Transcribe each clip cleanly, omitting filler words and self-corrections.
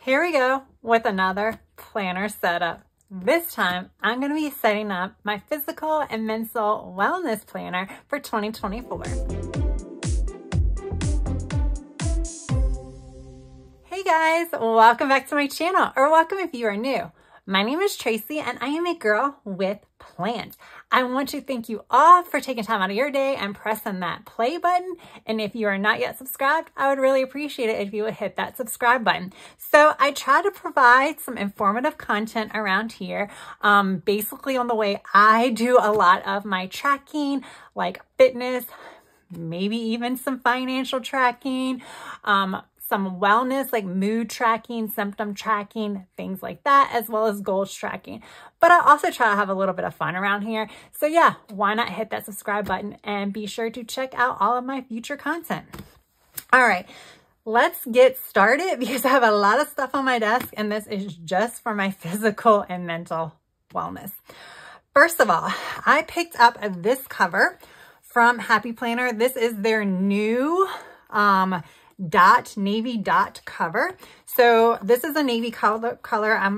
Here we go with another planner setup. This time, I'm going to be setting up my physical and mental wellness planner for 2024. Hey guys, welcome back to my channel, or welcome if you are new. My name is Tracy and I am a girl with plans. I want to thank you all for taking time out of your day and pressing that play button. And if you are not yet subscribed, I would really appreciate it if you would hit that subscribe button. So I try to provide some informative content around here, basically on the way I do a lot of my tracking, like fitness, maybe even some financial tracking, some wellness like mood tracking, symptom tracking, things like that, as well as goals tracking. But I also try to have a little bit of fun around here. So yeah, why not hit that subscribe button and be sure to check out all of my future content. All right, let's get started because I have a lot of stuff on my desk and this is just for my physical and mental wellness. First of all, I picked up this cover from Happy Planner. This is their new navy dot cover. So this is a navy color.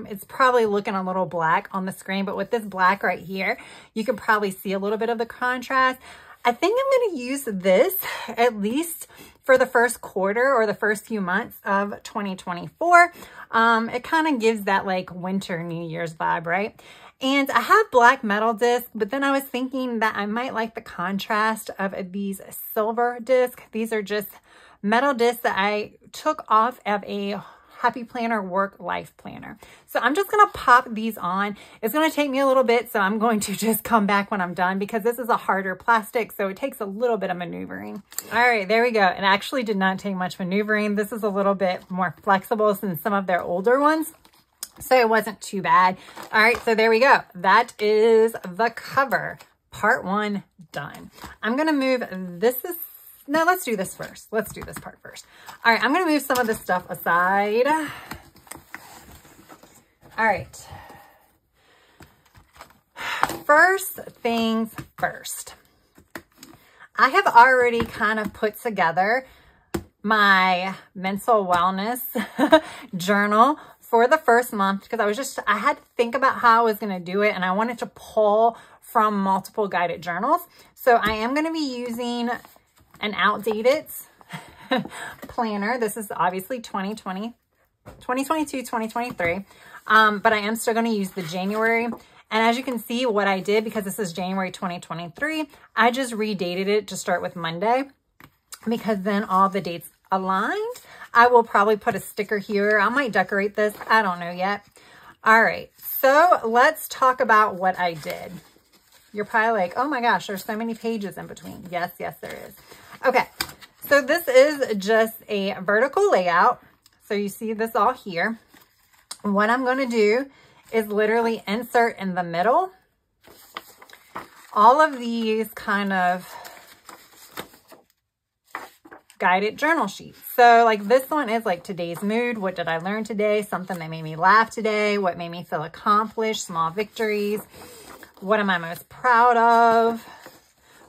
It's probably looking a little black on the screen, but with this black right here, you can probably see a little bit of the contrast. I think I'm going to use this at least for the first quarter or the first few months of 2024. It kind of gives that like winter New Year's vibe, right? And I have black metal discs, but then I was thinking that I might like the contrast of these silver discs. These are just metal discs that I took off of a Happy Planner work life planner. So I'm just going to pop these on. It's going to take me a little bit, so I'm going to just come back when I'm done because this is a harder plastic, so it takes a little bit of maneuvering. All right, there we go. It actually did not take much maneuvering. This is a little bit more flexible than some of their older ones, so it wasn't too bad. All right, so there we go. That is the cover. Part one done. I'm going to move, no, let's do this first. Let's do this part first. All right, I'm going to move some of this stuff aside. All right. First things first. I have already kind of put together my mental wellness journal for the first month because I had to think about how I was going to do it and I wanted to pull from multiple guided journals. So I am going to be using an outdated planner. This is obviously 2022, 2023. But I am still going to use the January. And as you can see what I did, because this is January 2023, I just redated it to start with Monday because then all the dates aligned. I will probably put a sticker here. I might decorate this. I don't know yet. All right. So let's talk about what I did. You're probably like, oh my gosh, there's so many pages in between. Yes, yes, there is. Okay, so this is just a vertical layout. So you see this all here. What I'm going to do is literally insert in the middle all of these kind of guided journal sheets. So like this one is like today's mood. What did I learn today? Something that made me laugh today. What made me feel accomplished? Small victories. What am I most proud of?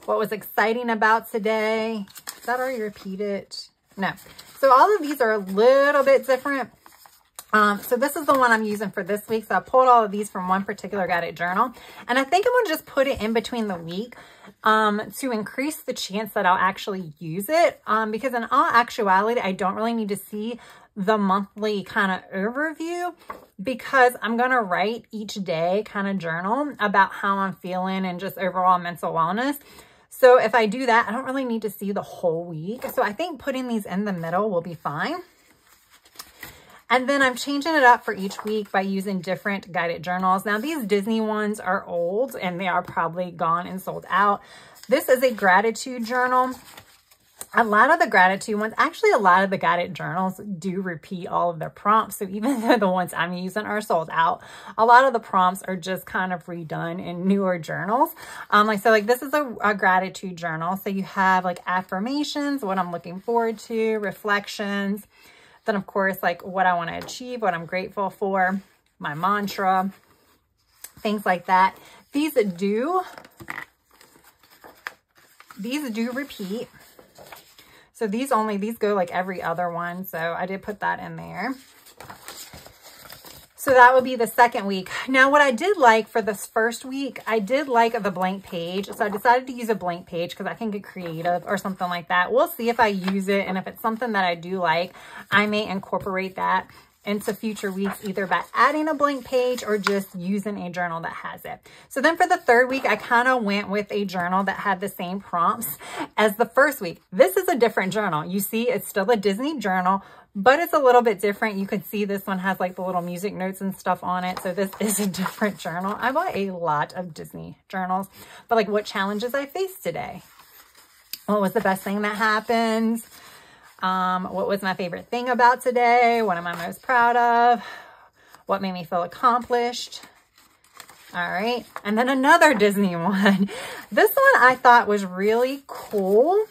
What was exciting about today? Is that already repeated? No. So all of these are a little bit different. So this is the one I'm using for this week. So I pulled all of these from one particular guided journal. And I think I'm going to just put it in between the week to increase the chance that I'll actually use it. Because in all actuality, I don't really need to see the monthly kind of overview because I'm going to write each day kind of journal about how I'm feeling and just overall mental wellness. So if I do that, I don't really need to see the whole week. So I think putting these in the middle will be fine. And then I'm changing it up for each week by using different guided journals. Now these Disney ones are old and they are probably gone and sold out. This is a gratitude journal. A lot of the gratitude ones, actually a lot of the guided journals do repeat all of their prompts. So even though the ones I'm using are sold out, a lot of the prompts are just kind of redone in newer journals. Like this is a gratitude journal. So you have like affirmations, what I'm looking forward to, reflections, then of course, like what I want to achieve, what I'm grateful for, my mantra, things like that. These do repeat. So these go like every other one. So I did put that in there. So that would be the second week. Now, what I did like for this first week, I did like the blank page. So I decided to use a blank page because I can get creative or something like that. We'll see if I use it. And if it's something that I do like, I may incorporate that into future weeks, either by adding a blank page or just using a journal that has it. So then for the third week, I kind of went with a journal that had the same prompts as the first week. This is a different journal. You see, it's still a Disney journal, but it's a little bit different. You can see this one has like the little music notes and stuff on it. So this is a different journal. I bought a lot of Disney journals, but like what challenges I faced today. What was the best thing that happened? What was my favorite thing about today? What am I most proud of? What made me feel accomplished? All right. And then another Disney one. This one I thought was really cool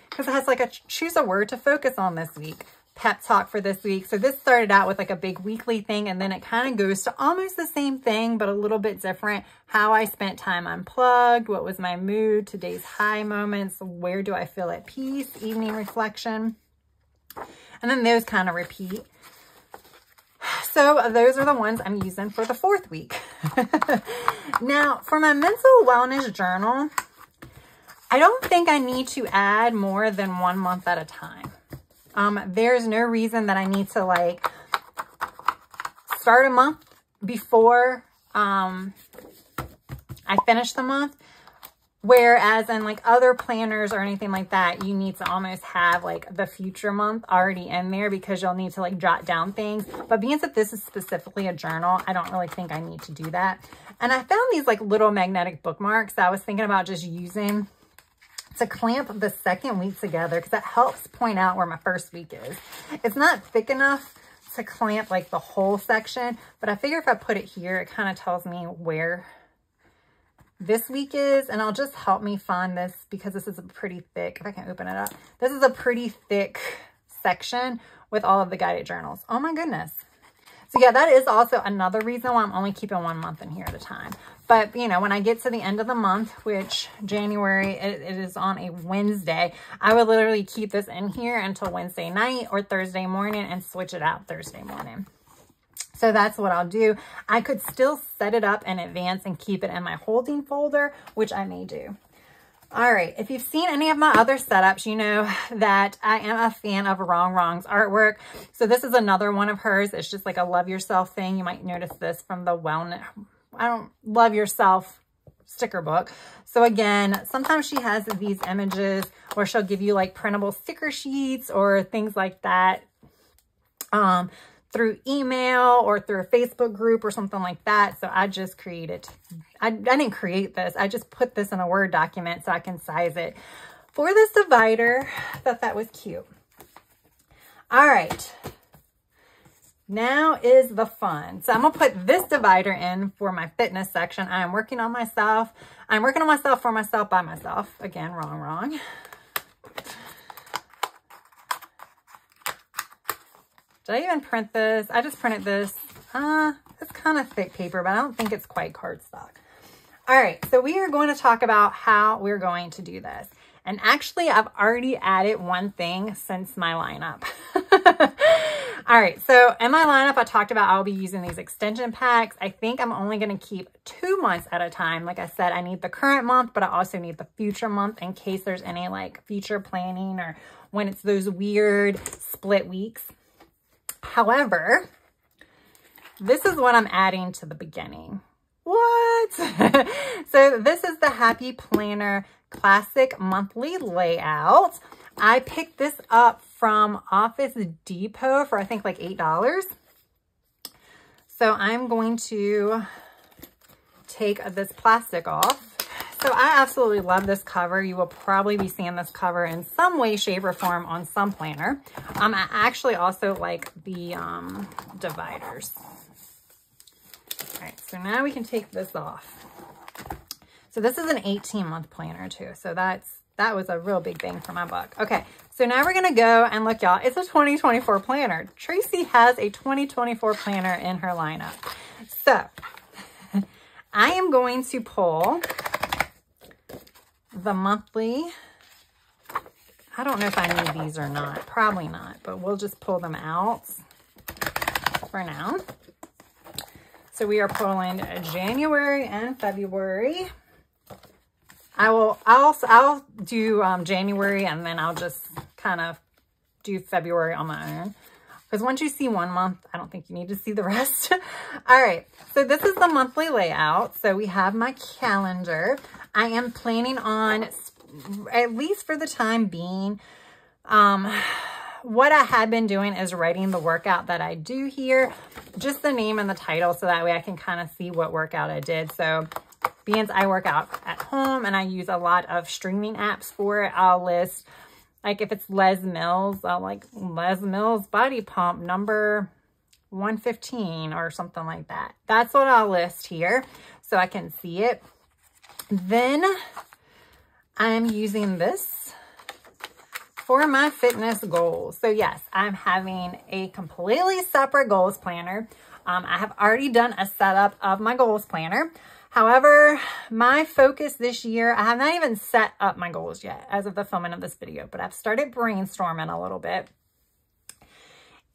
because it has like a choose a word to focus on this week. Pep talk for this week. So this started out with like a big weekly thing, and then it kind of goes to almost the same thing, but a little bit different. How I spent time unplugged. What was my mood? Today's high moments. Where do I feel at peace? Evening reflection. And then those kind of repeat. So those are the ones I'm using for the fourth week. Now, for my mental wellness journal, I don't think I need to add more than 1 month at a time. There's no reason that I need to like start a month before I finish the month. Whereas in like other planners or anything like that, you need to almost have like the future month already in there because you'll need to like jot down things. But being that this is specifically a journal, I don't really think I need to do that. And I found these like little magnetic bookmarks that I was thinking about just using to clamp the second week together because that helps point out where my first week is. It's not thick enough to clamp like the whole section, but I figure if I put it here, it kind of tells me where this week is, and it'll just help me find this because this is a pretty thick, if I can open it up, this is a pretty thick section with all of the guided journals. Oh my goodness. So yeah, that is also another reason why I'm only keeping 1 month in here at a time. But you know, when I get to the end of the month, which January, it is on a Wednesday, I would literally keep this in here until Wednesday night or Thursday morning and switch it out Thursday morning. So that's what I'll do. I could still set it up in advance and keep it in my holding folder, which I may do. All right. If you've seen any of my other setups, you know that I am a fan of Wrong Wrong's artwork. So this is another one of hers. It's just like a love yourself thing. You might notice this from the Wellness, I don't love yourself sticker book. So again, sometimes she has these images where she'll give you like printable sticker sheets or things like that. Through email or through a Facebook group or something like that. So I just created, I didn't create this. I just put this in a Word document so I can size it for this divider. I thought that was cute. All right. Now is the fun. So I'm going to put this divider in for my fitness section. I'm working on myself. I'm working on myself for myself by myself. Again, wrong. Did I even print this? I just printed this. It's kind of thick paper, but I don't think it's quite cardstock. All right, so we are going to talk about how we're going to do this. And actually, I've already added one thing since my lineup. All right, so in my lineup, I talked about I'll be using these extension packs. I think I'm only going to keep 2 months at a time. Like I said, I need the current month, but I also need the future month in case there's any like future planning or when it's those weird split weeks. However, this is what I'm adding to the beginning. What? So this is the Happy Planner Classic Monthly Layout. I picked this up from Office Depot for I think like $8. So I'm going to take this plastic off. So I absolutely love this cover. You will probably be seeing this cover in some way, shape, or form on some planner. I actually also like the dividers. All right, so now we can take this off. So this is an 18-month planner too. So that was a real big bang for my buck. Okay, so now we're gonna go and look, y'all. It's a 2024 planner. Tracy has a 2024 planner in her lineup. So I am going to pull the monthly. I don't know if I need these or not. Probably not, but we'll just pull them out for now. So we are pulling January and February. I'll do January, and then I'll just kind of do February on my own. Because once you see one month, I don't think you need to see the rest. All right, so this is the monthly layout. So we have my calendar. I am planning on, at least for the time being, what I had been doing is writing the workout that I do here, just the name and the title, so that way I can kind of see what workout I did. So being I work out at home and I use a lot of streaming apps for it, I'll list, like if it's Les Mills, I'll like Les Mills body pump number 115 or something like that. That's what I'll list here so I can see it. Then I'm using this for my fitness goals. So yes, I'm having a completely separate goals planner. I have already done a setup of my goals planner. However, my focus this year, I have not even set up my goals yet as of the filming of this video, but I've started brainstorming a little bit.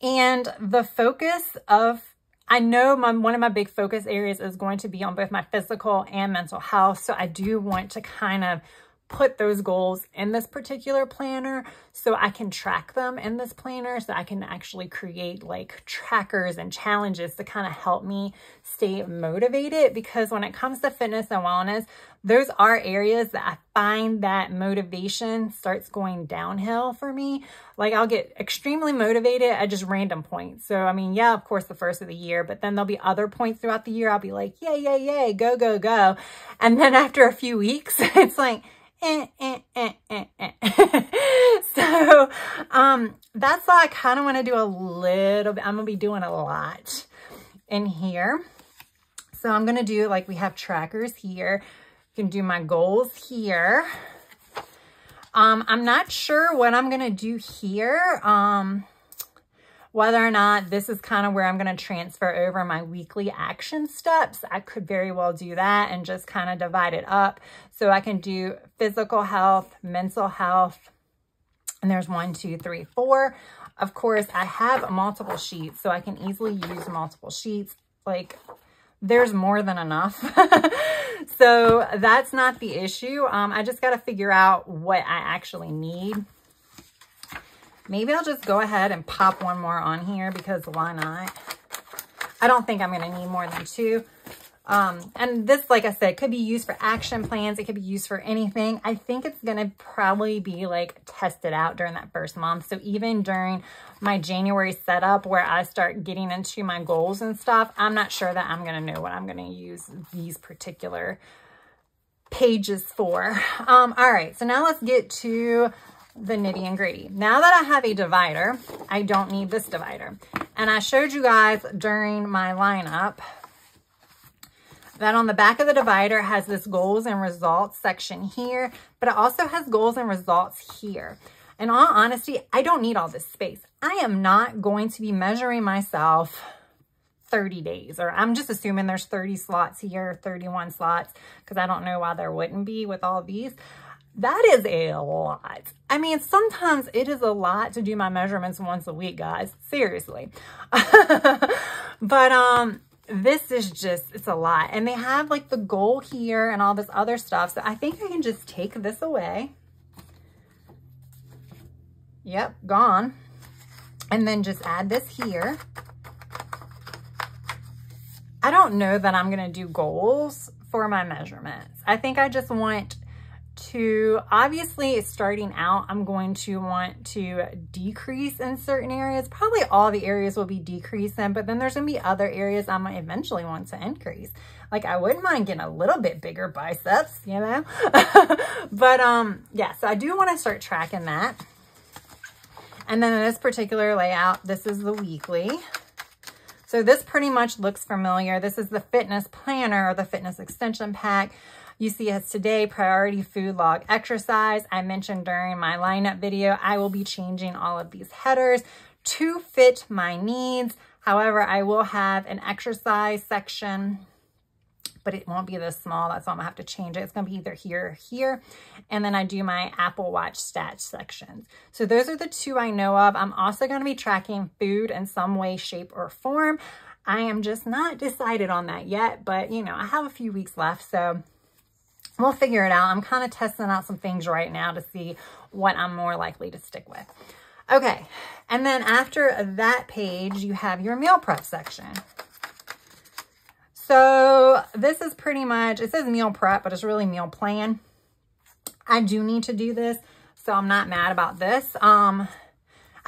And the focus of, I know one of my big focus areas is going to be on both my physical and mental health. So I do want to kind of put those goals in this particular planner so I can track them in this planner, so I can actually create like trackers and challenges to kind of help me stay motivated. Because when it comes to fitness and wellness, those are areas that I find that motivation starts going downhill for me. Like I'll get extremely motivated at just random points. So, I mean, yeah, of course, the first of the year, but then there'll be other points throughout the year. I'll be like, yay, yay, yay, go, go, go. And then after a few weeks, it's like, So that's why I kind of want to do a little bit. I'm going to be doing a lot in here. So I'm going to do, like, we have trackers here. You can do my goals here. I'm not sure what I'm going to do here. Whether or not this is kind of where I'm going to transfer over my weekly action steps. I could very well do that and just kind of divide it up. So I can do physical health, mental health, and there's 1, 2, 3, 4. Of course, I have multiple sheets, so I can easily use multiple sheets. Like, there's more than enough. So that's not the issue. I just got to figure out what I actually need. Maybe I'll just go ahead and pop one more on here because why not? I don't think I'm going to need more than 2. And this, like I said, could be used for action plans. It could be used for anything. I think it's going to probably be like tested out during that first month. So even during my January setup where I start getting into my goals and stuff, I'm not sure that I'm going to know what I'm going to use these particular pages for. All right. So now let's get to the nitty and gritty. Now that I have a divider, I don't need this divider. And I showed you guys during my lineup that on the back of the divider has this goals and results section here, but it also has goals and results here. In all honesty, I don't need all this space. I am not going to be measuring myself 30 days, or I'm just assuming there's 30 slots here, 31 slots, because I don't know why there wouldn't be with all these. That is a lot. I mean, sometimes it is a lot to do my measurements once a week, guys. Seriously. But this is just, it's a lot. And they have like the goal here and all this other stuff. So I think I can just take this away. Yep, gone. And then just add this here. I don't know that I'm going to do goals for my measurements. I think I just want to, obviously starting out, I'm going to want to decrease in certain areas. Probably all the areas will be decreasing, but then there's going to be other areas I might eventually want to increase. Like I wouldn't mind getting a little bit bigger biceps, you know? But yeah, so I do want to start tracking that. And then in this particular layout, this is the weekly. So this pretty much looks familiar. This is the fitness planner or the fitness extension pack. You see it's today, priority food log exercise. I mentioned during my lineup video, I will be changing all of these headers to fit my needs. However, I will have an exercise section, but it won't be this small. That's why I'm gonna have to change it. It's gonna be either here or here. And then I do my Apple Watch stats sections. So those are the 2 I know of. I'm also gonna be tracking food in some way, shape, or form. I am just not decided on that yet, but you know, I have a few weeks left, so we'll figure it out. I'm kind of testing out some things right now to see what I'm more likely to stick with. Okay, and then after that page, you have your meal prep section. So this is pretty much, it says meal prep, but it's really meal plan. I do need to do this, so I'm not mad about this. I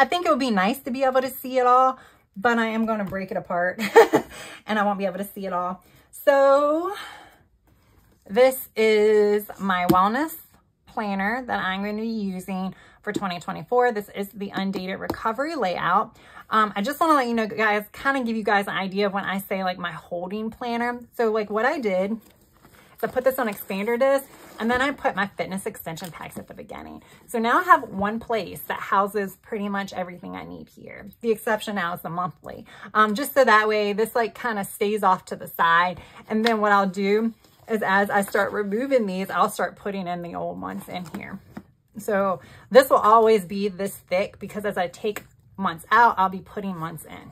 think it would be nice to be able to see it all, but I am going to break it apart and I won't be able to see it all. So this is my wellness planner that I'm going to be using for 2024. This is the undated recovery layout. I just want to let you know, guys, kind of give you guys an idea of when I say like my holding planner. So like what I did is I put this on expander disc, and then I put my fitness extension packs at the beginning. So now I have one place that houses pretty much everything I need here. The exception now is the monthly. Just so that way this like kind of stays off to the side. And then what I'll do is as I start removing these, I'll start putting in the old ones in here. So this will always be this thick because as I take months out, I'll be putting months in.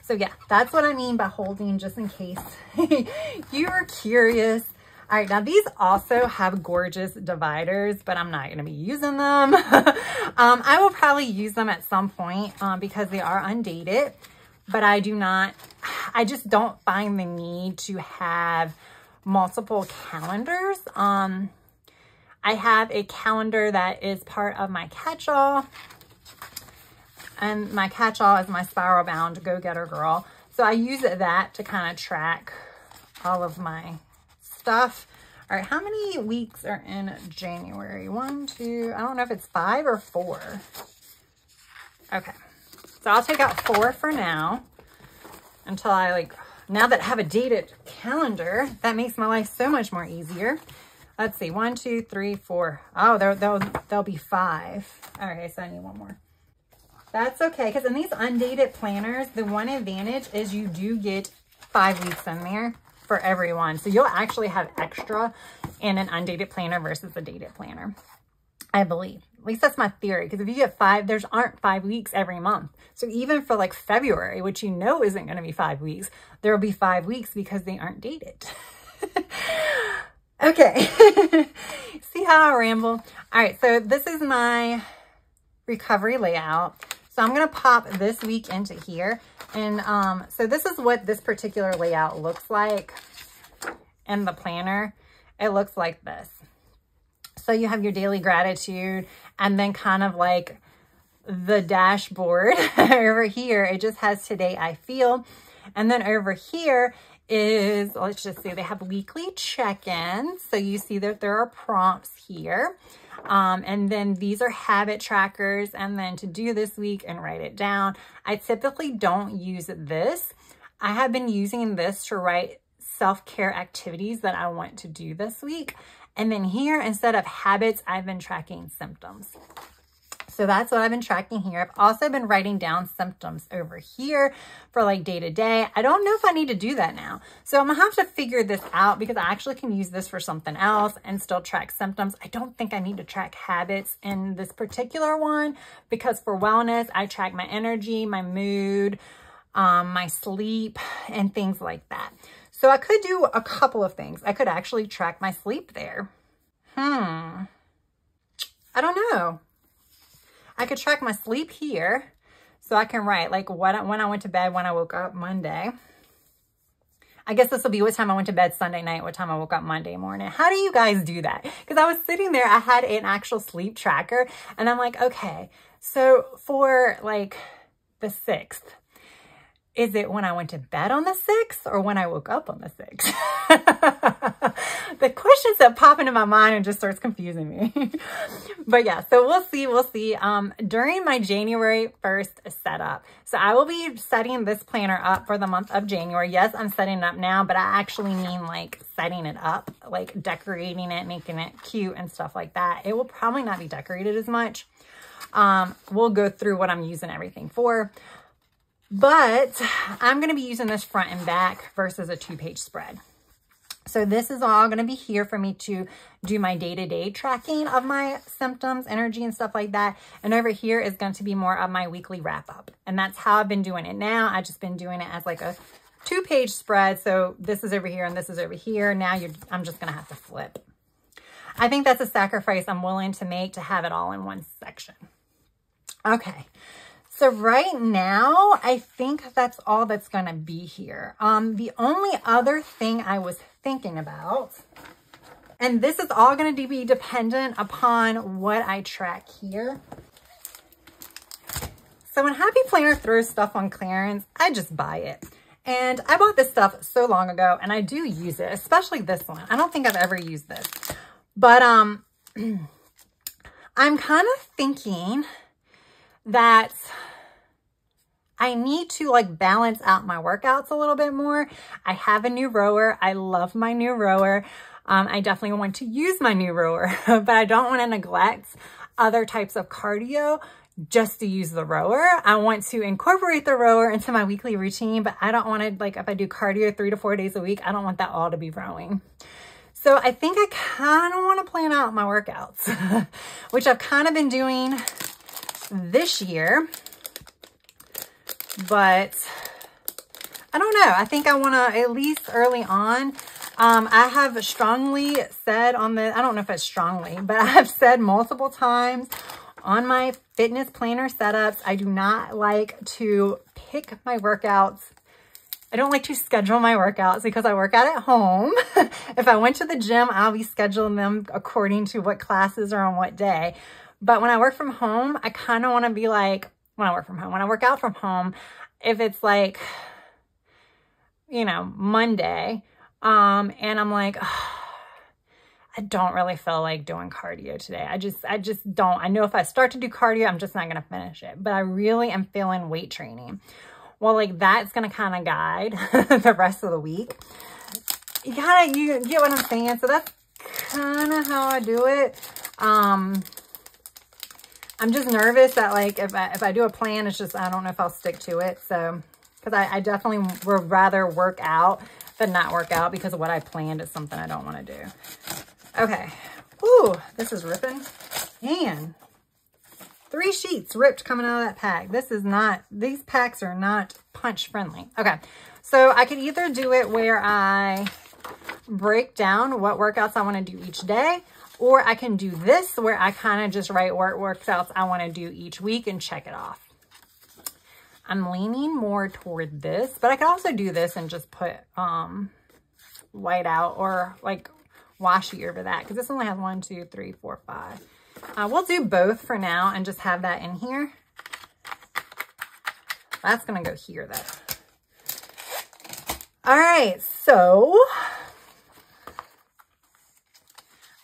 So yeah, that's what I mean by holding, just in case you were curious. All right, now these also have gorgeous dividers, but I'm not going to be using them. I will probably use them at some point because they are undated, but I just don't find the need to have multiple calendars. I have a calendar that is part of my catch-all, and my catch-all is my spiral bound go-getter girl. So I use that to kind of track all of my stuff. All right, how many weeks are in January? 1, 2, I don't know if it's 5 or 4. Okay, so I'll take out 4 for now until now that I have a dated calendar, that makes my life so much more easier. Let's see, 1, 2, 3, 4. Oh, there'll be 5. Okay, so I need one more. That's okay, because in these undated planners, the one advantage is you do get 5 weeks in there for everyone. So you'll actually have extra in an undated planner versus a dated planner, I believe. At least that's my theory, because if you get 5, there aren't 5 weeks every month. So even for like February, which you know isn't going to be 5 weeks, there will be 5 weeks because they aren't dated. Okay. See how I ramble? All right, so this is my recovery layout. So I'm going to pop this week into here. And so this is what this particular layout looks like in the planner. It looks like this. So you have your daily gratitude, and then kind of like the dashboard over here. It just has today I feel. And then over here is, let's just say they have weekly check-ins. So you see that there are prompts here. And then these are habit trackers, and then to do this week and write it down. I typically don't use this. I have been using this to write self-care activities that I want to do this week. And then here, instead of habits, I've been tracking symptoms. So that's what I've been tracking here. I've also been writing down symptoms over here for like day to day. I don't know if I need to do that now. So I'm gonna have to figure this out because I actually can use this for something else and still track symptoms. I don't think I need to track habits in this particular one because for wellness, I track my energy, my mood, my sleep, and things like that. So I could do a couple of things. I could actually track my sleep there. I don't know. I could track my sleep here. So I can write like when I went to bed, when I woke up Monday. I guess this will be what time I went to bed Sunday night, what time I woke up Monday morning. How do you guys do that? Because I was sitting there, I had an actual sleep tracker, and I'm like, okay, so for like the 6th, is it when I went to bed on the 6th or when I woke up on the 6th? The questions that pop into my mind and just starts confusing me. But yeah, so we'll see. During my January 1st setup, so I will be setting this planner up for the month of January. Yes, I'm setting it up now, but I actually mean like setting it up, like decorating it, making it cute and stuff like that. It will probably not be decorated as much. We'll go through what I'm using everything for. But I'm going to be using this front and back versus a 2-page spread. So this is all going to be here for me to do my day-to-day tracking of my symptoms, energy, and stuff like that. And over here is going to be more of my weekly wrap-up. And that's how I've been doing it now. I've just been doing it as like a 2-page spread. So this is over here and this is over here. Now I'm just going to have to flip. I think that's a sacrifice I'm willing to make to have it all in one section. Okay. So right now, I think that's all that's going to be here. The only other thing I was thinking about, and this is all going to be dependent upon what I track here. So when Happy Planner throws stuff on clearance, I just buy it. And I bought this stuff so long ago, and I do use it, especially this one. I don't think I've ever used this. But I'm kind of thinking that I need to like balance out my workouts a little bit more. I have a new rower. I love my new rower. I definitely want to use my new rower, but I don't want to neglect other types of cardio just to use the rower. I want to incorporate the rower into my weekly routine, but I don't want to, like, if I do cardio 3 to 4 days a week, I don't want that all to be rowing. So I think I kind of want to plan out my workouts, which I've kind of been doing this year, but I don't know. I think I want to, at least early on, I have strongly said on the, I don't know if it's strongly, but I have said multiple times on my fitness planner setups, I do not like to pick my workouts. I don't like to schedule my workouts because I work out at home. If I went to the gym, I'll be scheduling them according to what classes are on what day. But when I work from home, I kind of want to be like, when I work out from home, if it's like, you know, Monday, and I'm like, oh, I don't really feel like doing cardio today. I just don't. I know if I start to do cardio, I'm just not going to finish it. But I really am feeling weight training. Well, like that's going to kind of guide the rest of the week. You get what I'm saying? So that's kind of how I do it. I'm just nervous that like if I do a plan, it's just, I don't know if I'll stick to it. So, because I definitely would rather work out than not work out because of what I planned is something I don't want to do. Okay. Ooh, this is ripping. Man, 3 sheets ripped coming out of that pack. This is not, these packs are not punch friendly. Okay. So I could either do it where I break down what workouts I want to do each day, or I can do this where I kind of just write what workouts I want to do each week and check it off. I'm leaning more toward this, but I could also do this and just put white out or like washi over that because this only has 1, 2, 3, 4, 5. We'll do both for now and just have that in here. That's going to go here though. All right, so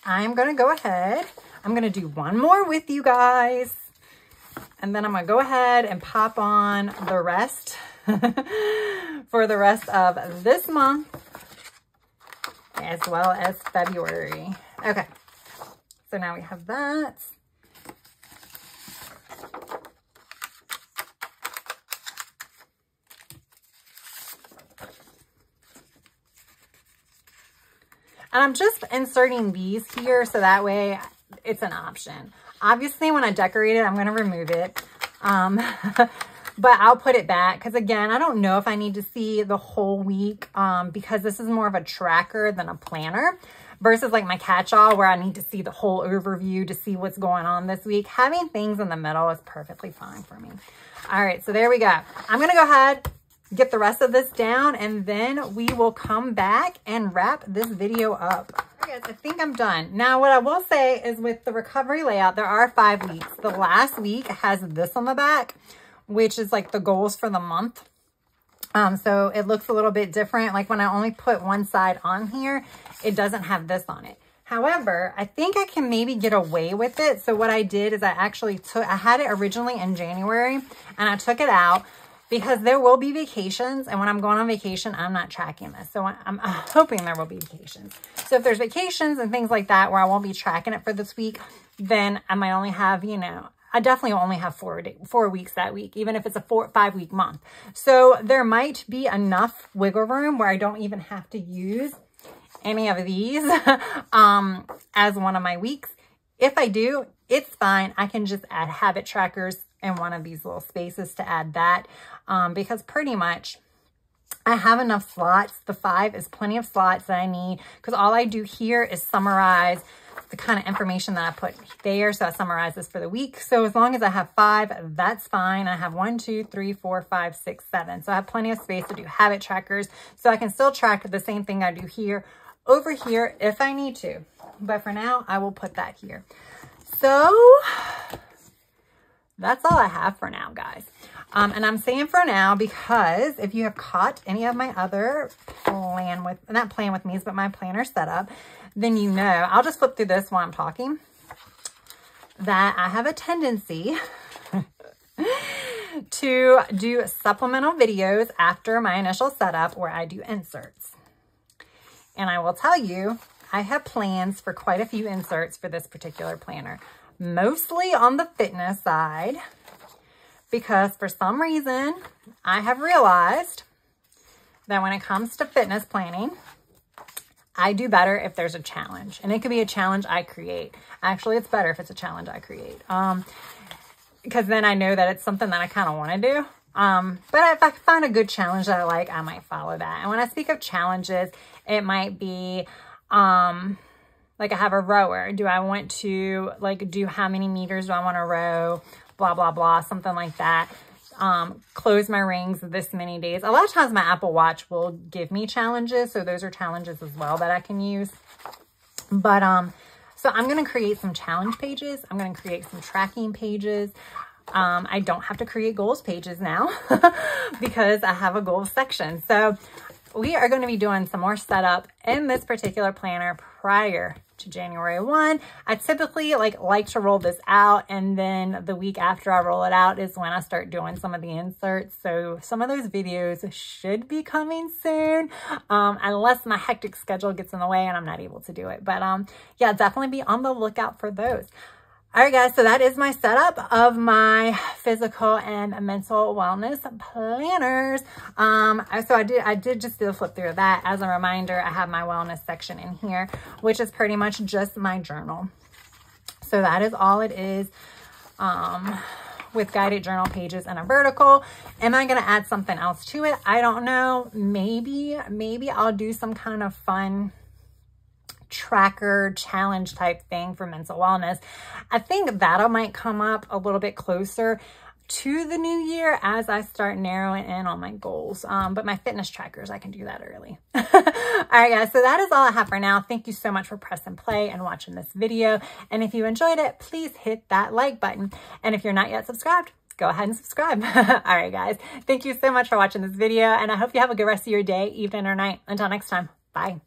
I'm going to go ahead. I'm going to do one more with you guys. And then I'm going to go ahead and pop on the rest for the rest of this month as well as February. Okay. So now we have that. And I'm just inserting these here so that way it's an option. Obviously, when I decorate it, I'm going to remove it. But I'll put it back because, again, I don't know if I need to see the whole week because this is more of a tracker than a planner versus like my catch-all where I need to see the whole overview to see what's going on this week. Having things in the middle is perfectly fine for me. All right, so there we go. I'm going to go ahead, get the rest of this down, and then we will come back and wrap this video up. All right, guys, I think I'm done. Now, what I will say is with the recovery layout, there are 5 weeks. The last week has this on the back, which is like the goals for the month. So it looks a little bit different. Like when I only put one side on here, it doesn't have this on it. However, I think I can maybe get away with it. So what I did is I had it originally in January and I took it out because there will be vacations. And when I'm going on vacation, I'm not tracking this. So I'm hoping there will be vacations. So if there's vacations and things like that where I won't be tracking it for this week, then I might only have, you know, I definitely only have 4 weeks that week, even if it's a 5 week month. So there might be enough wiggle room where I don't even have to use any of these as one of my weeks. If I do, it's fine. I can just add habit trackers in one of these little spaces to add that because pretty much I have enough slots. The 5 is plenty of slots that I need because all I do here is summarize the kind of information that I put there. So I summarize this for the week. So as long as I have 5, that's fine. I have 1, 2, 3, 4, 5, 6, 7. So I have plenty of space to do habit trackers. So I can still track the same thing I do here over here if I need to. But for now, I will put that here. So that's all I have for now, guys. And I'm saying for now because if you have caught any of my other not plan with me's, but my planner setup, then you know, I'll just flip through this while I'm talking, that I have a tendency to do supplemental videos after my initial setup where I do inserts. And I will tell you, I have plans for quite a few inserts for this particular planner, mostly on the fitness side, because for some reason I have realized that when it comes to fitness planning, I do better if there's a challenge, and it could be a challenge I create. Actually, it's better if it's a challenge I create, because then I know that it's something that I kind of want to do. But if I find a good challenge that I like, I might follow that. And when I speak of challenges, it might be, like I have a rower. Do I want to do how many meters do I want to row? Blah, blah, blah, something like that. Close my rings this many days. A lot of times my Apple Watch will give me challenges. So those are challenges as well that I can use. But, so I'm going to create some challenge pages. I'm going to create some tracking pages. I don't have to create goals pages now because I have a goals section. So we are going to be doing some more setup in this particular planner prior to January 1. I typically like to roll this out, and then the week after I roll it out is when I start doing some of the inserts. So some of those videos should be coming soon, unless my hectic schedule gets in the way and I'm not able to do it. But yeah, definitely be on the lookout for those. All right, guys, so that is my setup of my physical and mental wellness planners. So I did just do a flip through of that. As a reminder, I have my wellness section in here, which is pretty much just my journal. So that is all it is, with guided journal pages and a vertical. Am I going to add something else to it? I don't know. Maybe I'll do some kind of fun tracker challenge type thing for mental wellness. I think that might come up a little bit closer to the new year as I start narrowing in on my goals. But my fitness trackers, I can do that early. All right, guys, so that is all I have for now. Thank you so much for pressing play and watching this video. And if you enjoyed it, please hit that like button. And if you're not yet subscribed, go ahead and subscribe. All right, guys, thank you so much for watching this video, and I hope you have a good rest of your day, evening, or night. Until next time, bye.